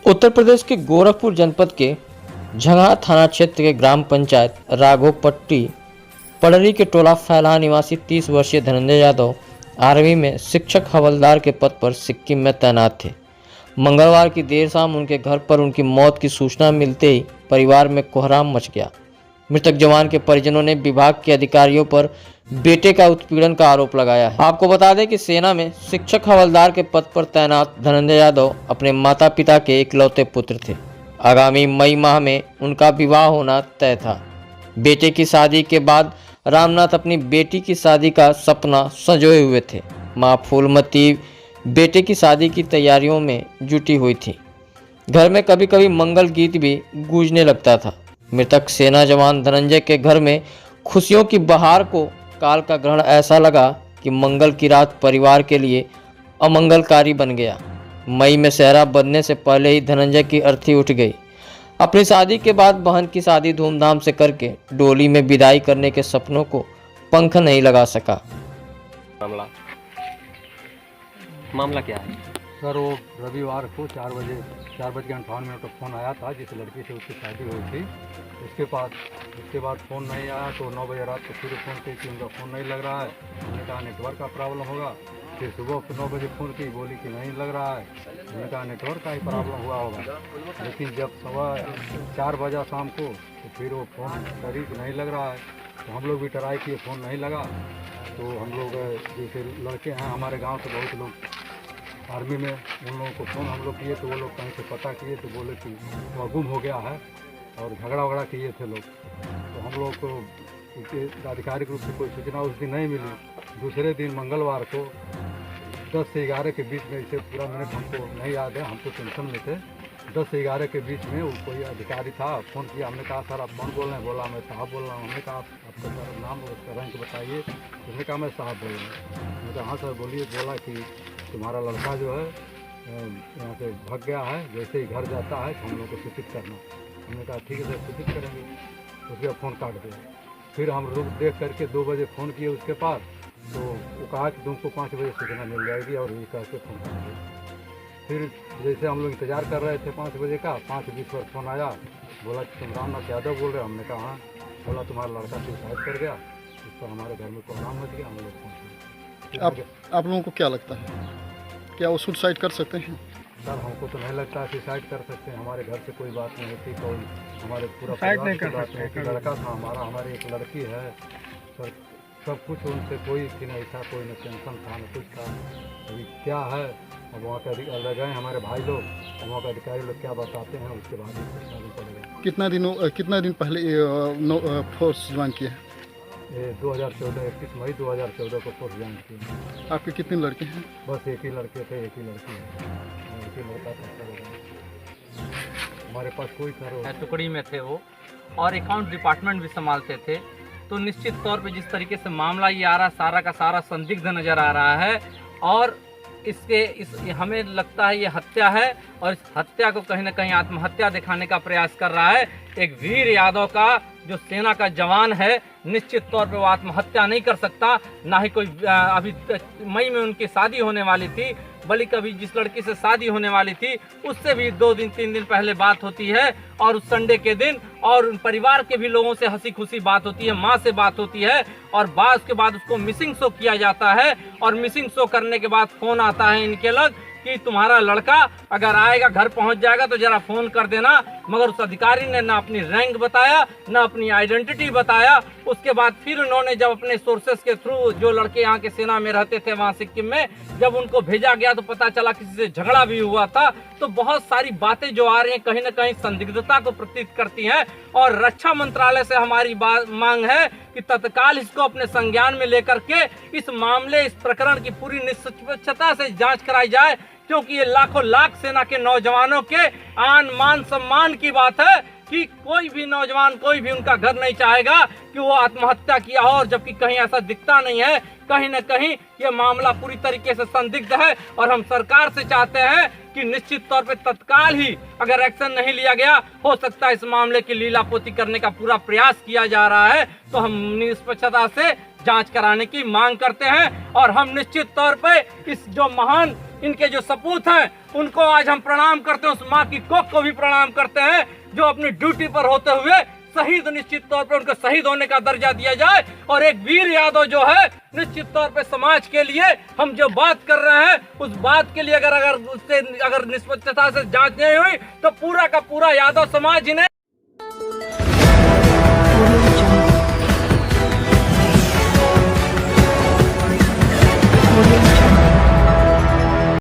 उत्तर प्रदेश के गोरखपुर जनपद के झंगड़ा थाना क्षेत्र के ग्राम पंचायत राघोपट्टी पड़री के टोला फैलाहा निवासी 30 वर्षीय धनंजय यादव आर्मी में शिक्षक हवलदार के पद पर सिक्किम में तैनात थे। मंगलवार की देर शाम उनके घर पर उनकी मौत की सूचना मिलते ही परिवार में कोहराम मच गया। मृतक जवान के परिजनों ने विभाग के अधिकारियों पर बेटे का उत्पीड़न का आरोप लगाया है। आपको बता दें कि सेना में शिक्षक हवलदार के पद पर तैनात धनंजय यादव अपने माता पिता के इकलौते पुत्र थे। आगामी मई माह में उनका विवाह होना तय था। बेटे की शादी के बाद रामनाथ अपनी बेटी की शादी का सपना संजोए हुए थे। मां फूलमती बेटे की शादी की तैयारियों में जुटी हुई थी। घर में कभी कभी मंगल गीत भी गूंजने लगता था। मृतक सेना जवान धनंजय के घर में खुशियों की बहार को काल का ग्रहण ऐसा लगा कि मंगल की रात परिवार के लिए अमंगलकारी बन गया। मई में सेहरा बंधने से पहले ही धनंजय की अर्थी उठ गई। अपनी शादी के बाद बहन की शादी धूमधाम से करके डोली में विदाई करने के सपनों को पंख नहीं लगा सका। मामला क्या है सर? वो रविवार को 4 बजे 4:58 पर फ़ोन आया था जिस लड़की से उसकी शादी हुई थी। उसके बाद फ़ोन नहीं आया तो 9 बजे रात को फिर फ़ोन की कि उनका फ़ोन नहीं लग रहा है। हमने कहा नेटवर्क का प्रॉब्लम होगा। फिर सुबह 9 बजे फ़ोन की, बोली कि नहीं लग रहा है। हमने कहा नेटवर्क का ही प्रॉब्लम हुआ होगा। लेकिन जब 4:15 बजा शाम को तो फिर वो फ़ोन करी कि नहीं लग रहा है। तो हम लोग भी ट्राई किए, फ़ोन नहीं लगा। तो हम लोग जैसे लड़के हैं हमारे गाँव से बहुत लोग आर्मी में, उन लोगों को फ़ोन हम लोग किए तो वो लोग कहीं से पता किए तो बोले कि वो गुम हो गया है और झगड़ा वगड़ा किए थे लोग। तो हम लोग को आधिकारिक रूप से कोई सूचना उस दिन नहीं मिली। दूसरे दिन मंगलवार को 10 से 11 के बीच में, इसे पूरा मिनट हमको नहीं याद है, हमको टेंशन में थे। 10 से 11 के बीच में वो कोई अधिकारी था, फ़ोन किया। हमने कहा सर आप कौन बोल रहे हैं? बोला मैं साहब बोल रहा हूँ। हमने कहा आपका सर नाम और रैंक बताइए। उसने कहा मैं साहब बोल रहा हूँ। मैंने कहा हाँ सर बोलिए। बोला कि तुम्हारा लड़का जो है यहाँ से भाग गया है, जैसे ही घर जाता है तो हम लोग को सूचित करना। हमने कहा ठीक है सर सूचित करेंगे। उसके बाद फ़ोन काट दिया। फिर हम रुक देख करके 2 बजे फ़ोन किए उसके पास, तो वो कहा कि तुमको 5 बजे सूचना मिल जाएगी और ये कह के फ़ोन काट दिया। फिर जैसे हम लोग इंतज़ार कर रहे थे 5 बजे का, 5:20 पर फ़ोन आया। बोला कि तुम रामनाथ यादव बोल रहे हो? हमने कहा हाँ। बोला तुम्हारा लड़का सुसाइड कर गया। इस पर हमारे घर में कोहराम मच गया। हम लोग आप लोगों को क्या लगता है, क्या वो सुसाइड कर सकते हैं? सर हमको तो नहीं लगता सुसाइड कर सकते हैं। हमारे घर से कोई बात नहीं होती, कोई हमारे पूरा सुसाइड नहीं कर बात सकते। नहीं होती। लड़का था हमारा, हमारी एक लड़की है सर। सब कुछ उनसे कोई नहीं था, कोई न टेंशन था न कुछ था। अभी क्या है अब वहाँ के अलग गए हमारे भाई लोग, वहाँ के अधिकारी लोग क्या बताते हैं उसके बाद ही पड़ेगा। कितना दिन पहले फोर्स ज्वाइन किए हैं? 2014 21 मई 2014 को फोर्स ज्वाइन किया। आपके कितने लड़के हैं? बस एक ही लड़के थे, एक ही लड़की है। एक ही लड़का था। हमारे पास कोई सर टुकड़ी में थे वो, और अकाउंट डिपार्टमेंट भी संभालते थे। तो निश्चित तौर पे जिस तरीके से मामला ये आ रहा, सारा का सारा संदिग्ध नज़र आ रहा है। और हमें लगता है ये हत्या है, और इस हत्या को कहीं ना कहीं आत्महत्या दिखाने का प्रयास कर रहा है एक वीर यादव का, जो सेना का जवान है। निश्चित तौर पे वो आत्महत्या नहीं कर सकता। ना ही कोई अभी मई में उनकी शादी होने वाली थी, बल्कि कभी जिस लड़की से शादी होने वाली थी उससे भी 2 दिन 3 दिन पहले बात होती है, और उस संडे के दिन और उन परिवार के भी लोगों से हंसी खुशी बात होती है, माँ से बात होती है। और बाद के बाद उसको मिसिंग शो किया जाता है, और मिसिंग शो करने के बाद फ़ोन आता है इनके लग कि तुम्हारा लड़का अगर आएगा, घर पहुंच जाएगा तो जरा फ़ोन कर देना। मगर उस अधिकारी ने ना अपनी रैंक बताया, ना अपनी आइडेंटिटी बताया। उसके बाद फिर उन्होंने जब अपने सोर्सेस के थ्रू, जो लड़के यहाँ के सेना में रहते थे वहाँ सिक्किम में, जब उनको भेजा गया तो पता चला किसी से झगड़ा भी हुआ था। तो बहुत सारी बातें जो आ रही हैं कहीं ना कहीं संदिग्धता को प्रतीत करती हैं। और रक्षा मंत्रालय से हमारी मांग है कि तत्काल इसको अपने संज्ञान में लेकर के इस मामले, इस प्रकरण की पूरी निष्पक्षता से जांच कराई जाए, क्योंकि ये लाखों लाख सेना के नौजवानों के आन मान सम्मान की बात है कि कोई भी नौजवान, कोई भी उनका घर नहीं चाहेगा कि वो आत्महत्या किया हो, और जबकि कहीं ऐसा दिखता नहीं है। कहीं न कहीं ये मामला पूरी तरीके से संदिग्ध है, और हम सरकार से चाहते हैं कि निश्चित तौर पे तत्काल ही अगर एक्शन नहीं लिया गया, हो सकता है इस मामले की लीलापोती करने का पूरा प्रयास किया जा रहा है। तो हम निष्पक्षता से जांच कराने की मांग करते हैं। और हम निश्चित तौर पे इस जो महान इनके जो सपूत हैं उनको आज हम प्रणाम करते हैं, उस माँ की कोख को भी प्रणाम करते हैं जो अपनी ड्यूटी पर होते हुए शहीद, निश्चित तौर पे उनको शहीद होने का दर्जा दिया जाए। और एक वीर यादव जो है निश्चित तौर पे समाज के लिए हम जो बात कर रहे हैं उस बात के लिए अगर निष्पक्षता से जांच नहीं हुई तो पूरा का पूरा यादव समाज इन्हें Audio